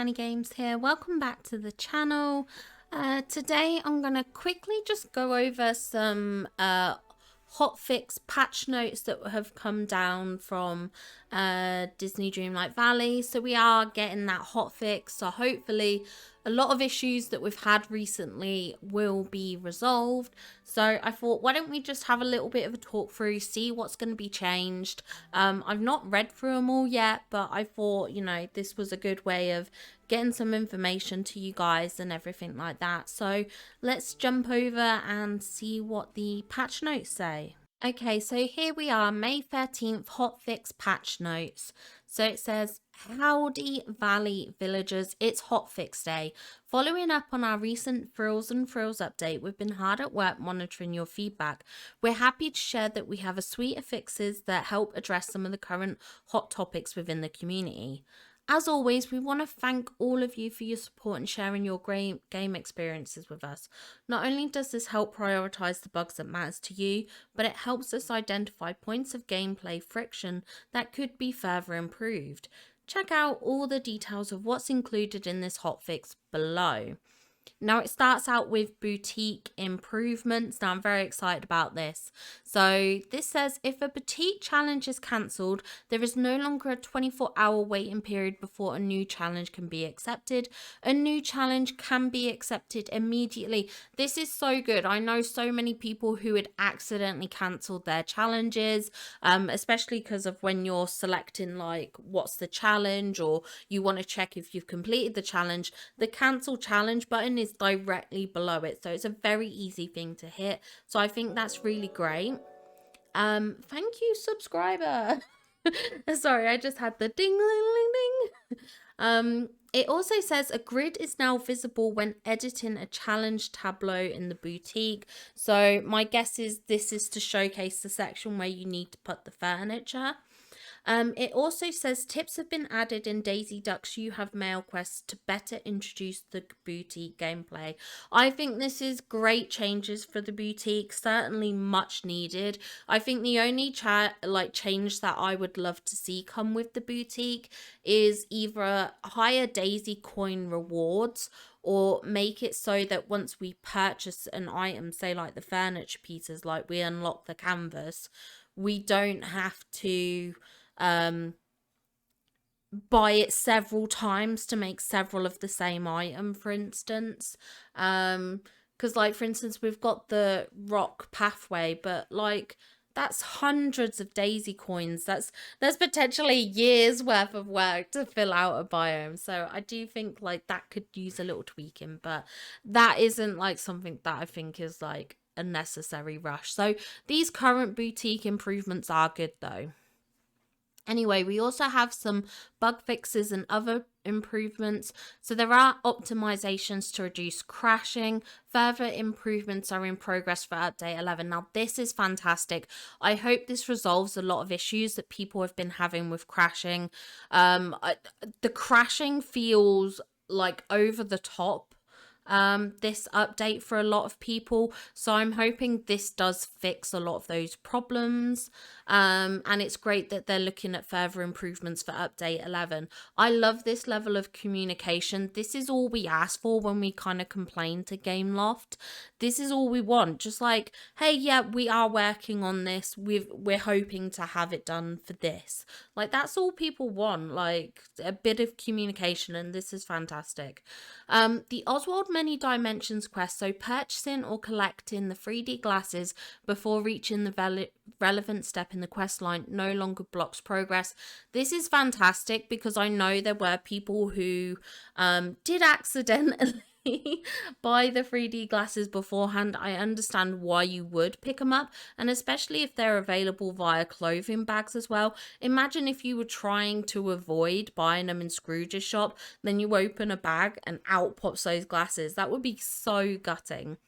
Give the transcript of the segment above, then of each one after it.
Tiny Games here. Welcome back to the channel. Today I'm going to quickly just go over some hotfix patch notes that have come down from Disney Dreamlight Valley. So we are getting that hotfix, so hopefully a lot of issues that we've had recently will be resolved. So I thought, why don't we just have a little bit of a talk through, see what's going to be changed. I've not read through them all yet, but I thought, you know, this was a good way of getting some information to you guys and everything like that. So let's jump over and see what the patch notes say. Okay, so here we are, May 13th, hotfix patch notes. So it says, howdy Valley villagers, it's hotfix day. Following up on our recent Frills and Frills update, we've been hard at work monitoring your feedback. We're happy to share that we have a suite of fixes that help address some of the current hot topics within the community. As always, we want to thank all of you for your support and sharing your great game experiences with us. Not only does this help prioritize the bugs that matters to you, but it helps us identify points of gameplay friction that could be further improved. Check out all the details of what's included in this hotfix below. Now it starts out with boutique improvements. Now I'm very excited about this. So this says, if a boutique challenge is cancelled, there is no longer a 24-hour waiting period before a new challenge can be accepted. A new challenge can be accepted immediately. This is so good. I know so many people who had accidentally cancelled their challenges, especially because of when you're selecting like what's the challenge, or you want to check if you've completed the challenge. The cancel challenge button is directly below it, so it's a very easy thing to hit. So I think that's really great. Thank you, subscriber. Sorry, I just had the ding ding ding. It also says a grid is now visible when editing a challenge tableau in the boutique. So my guess is this is to showcase the section where you need to put the furniture. It also says tips have been added in Daisy Duck's You Have Mail quests to better introduce the boutique gameplay. I think this is great changes for the boutique, certainly much needed. I think the only change that I would love to see come with the boutique is either higher Daisy coin rewards, or make it so that once we purchase an item, say like the furniture pieces, like we unlock the canvas, we don't have to buy it several times to make several of the same item, for instance. Because like, for instance, we've got the rock pathway, but like that's hundreds of Daisy coins. That's potentially years worth of work to fill out a biome. So I do think like that could use a little tweaking, but that isn't like something that I think is like a necessary rush. So these current boutique improvements are good though. Anyway, we also have some bug fixes and other improvements. So there are optimizations to reduce crashing. Further improvements are in progress for update 11. Now this is fantastic. I hope this resolves a lot of issues that people have been having with crashing. The crashing feels like over the top this update for a lot of people, so I'm hoping this does fix a lot of those problems, and it's great that they're looking at further improvements for update 11. I love this level of communication. This is all we ask for when we kind of complain to Gameloft. This is all we want, just like, hey, yeah, we are working on this, we're hoping to have it done for this. Like, that's all people want, like a bit of communication, and this is fantastic. The Oswald Many Dimensions quest, so purchasing or collecting the 3D glasses before reaching the relevant step in the quest line no longer blocks progress. This is fantastic because I know there were people who did accidentally buy the 3D glasses beforehand. I understand why you would pick them up, and especially if they're available via clothing bags as well. Imagine if you were trying to avoid buying them in Scrooge's shop, then you open a bag and out pops those glasses. That would be so gutting.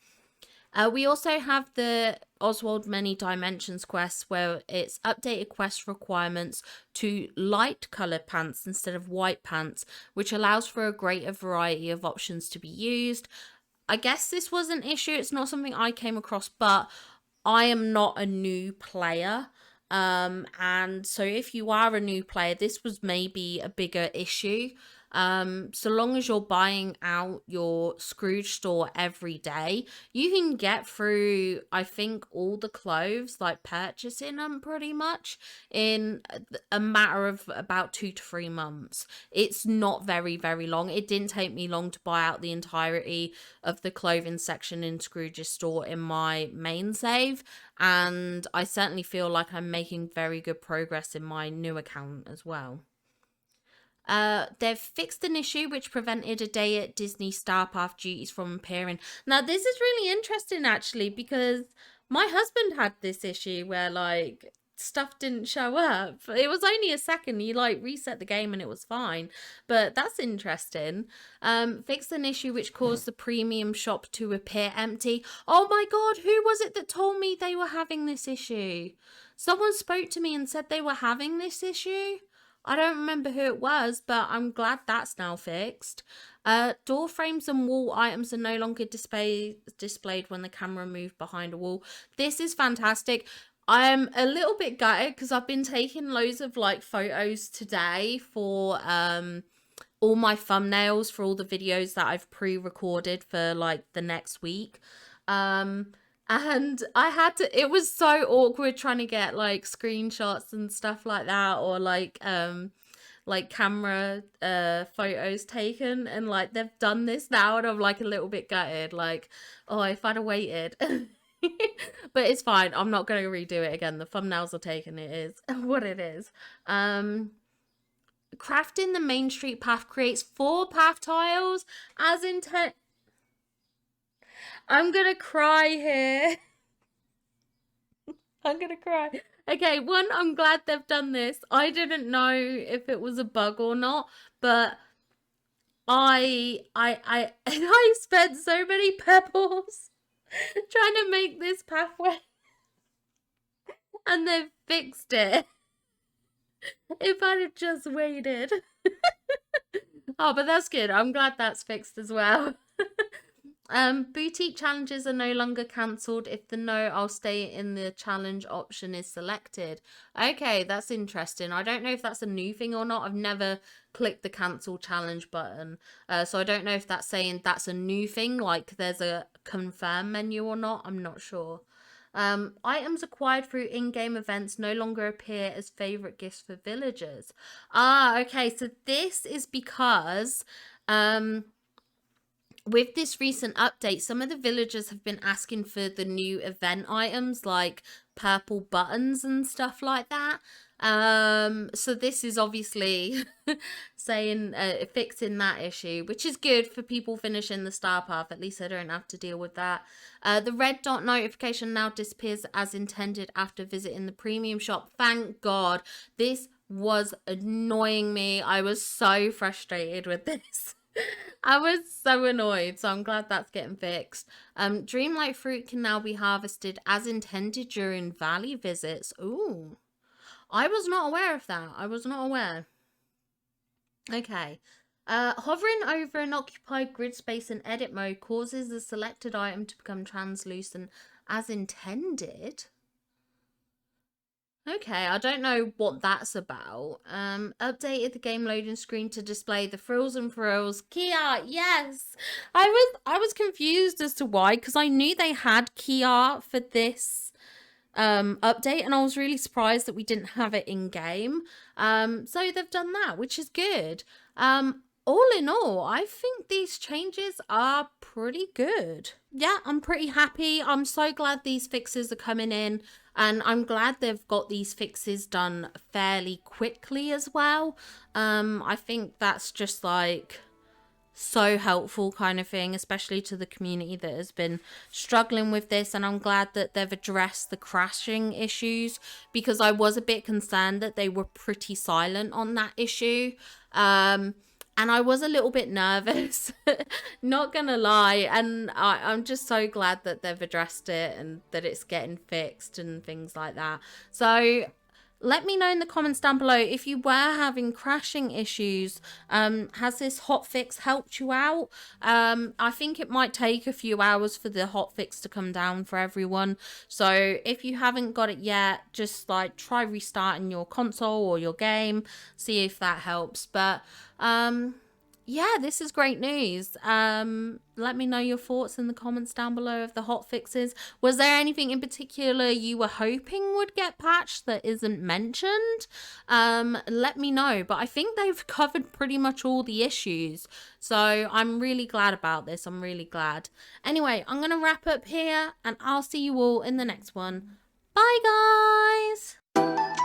We also have the Oswald Many Dimensions quest, where it's updated quest requirements to light coloured pants instead of white pants, which allows for a greater variety of options to be used. I guess this was an issue. It's not something I came across, but I am not a new player. And so if you are a new player, this was maybe a bigger issue. So long as you're buying out your Scrooge store every day, you can get through, I think, all the clothes, like purchasing them pretty much in a matter of about 2 to 3 months. It's not very, very long. It didn't take me long to buy out the entirety of the clothing section in Scrooge's store in my main save, and I certainly feel like I'm making very good progress in my new account as well. They've fixed an issue which prevented a day at Disney Star Path duties from appearing. Now, this is really interesting actually, because my husband had this issue where like stuff didn't show up. It was only a second. You like reset the game and it was fine. But that's interesting. Fixed an issue which caused the premium shop to appear empty. Oh my god, who was it that told me they were having this issue? Someone spoke to me and said they were having this issue. I don't remember who it was, but I'm glad that's now fixed. Door frames and wall items are no longer displayed when the camera moved behind a wall. This is fantastic. I'm a little bit gutted because I've been taking loads of like photos today for all my thumbnails for all the videos that I've pre-recorded for like the next week. And I had to, it was so awkward trying to get like screenshots and stuff like that, or like camera photos taken, and like they've done this now and I'm like a little bit gutted, like, oh, if I'd have waited. But it's fine, I'm not going to redo it again. The thumbnails are taken, it is what it is. Crafting the Main Street path creates 4 path tiles as intent. I'm gonna cry here. I'm gonna cry. Okay, one, I'm glad they've done this. I didn't know if it was a bug or not, but I spent so many pebbles trying to make this pathway, and they've fixed it. If I'd have just waited. Oh, but that's good. I'm glad that's fixed as well. Boutique challenges are no longer cancelled if the no I'll stay in the challenge option is selected. Okay, that's interesting. I don't know if that's a new thing or not. I've never clicked the cancel challenge button. So I don't know if that's saying that's a new thing, like there's a confirm menu or not. I'm not sure. Items acquired through in-game events no longer appear as favorite gifts for villagers. Ah, okay. So this is because with this recent update, some of the villagers have been asking for the new event items like purple buttons and stuff like that. So this is obviously saying fixing that issue, which is good for people finishing the star path. At least I don't have to deal with that. The red dot notification now disappears as intended after visiting the premium shop. Thank God. This was annoying me. I was so frustrated with this. I was so annoyed, so I'm glad that's getting fixed. Dreamlight fruit can now be harvested as intended during valley visits. Ooh, I was not aware of that. I was not aware. Okay. Hovering over an occupied grid space in edit mode causes the selected item to become translucent as intended. Okay, I don't know what that's about. Updated the game loading screen to display the frills and thrills. Key art, yes! I was confused as to why, because I knew they had key art for this update, and I was really surprised that we didn't have it in game. So they've done that, which is good. All in all, I think these changes are pretty good. Yeah, I'm pretty happy. I'm so glad these fixes are coming in. And I'm glad they've got these fixes done fairly quickly as well. I think that's just like so helpful kind of thing, especially to the community that has been struggling with this. And I'm glad that they've addressed the crashing issues, because I was a bit concerned that they were pretty silent on that issue. And I was a little bit nervous, not gonna lie. And I'm just so glad that they've addressed it and that it's getting fixed and things like that. So let me know in the comments down below if you were having crashing issues. Has this hotfix helped you out? I think it might take a few hours for the hotfix to come down for everyone. So if you haven't got it yet, just like try restarting your console or your game, see if that helps. But yeah, this is great news. Let me know your thoughts in the comments down below of the hot fixes. Was there anything in particular you were hoping would get patched that isn't mentioned? Let me know. But I think they've covered pretty much all the issues. So I'm really glad about this. I'm really glad. Anyway, I'm going to wrap up here and I'll see you all in the next one. Bye, guys.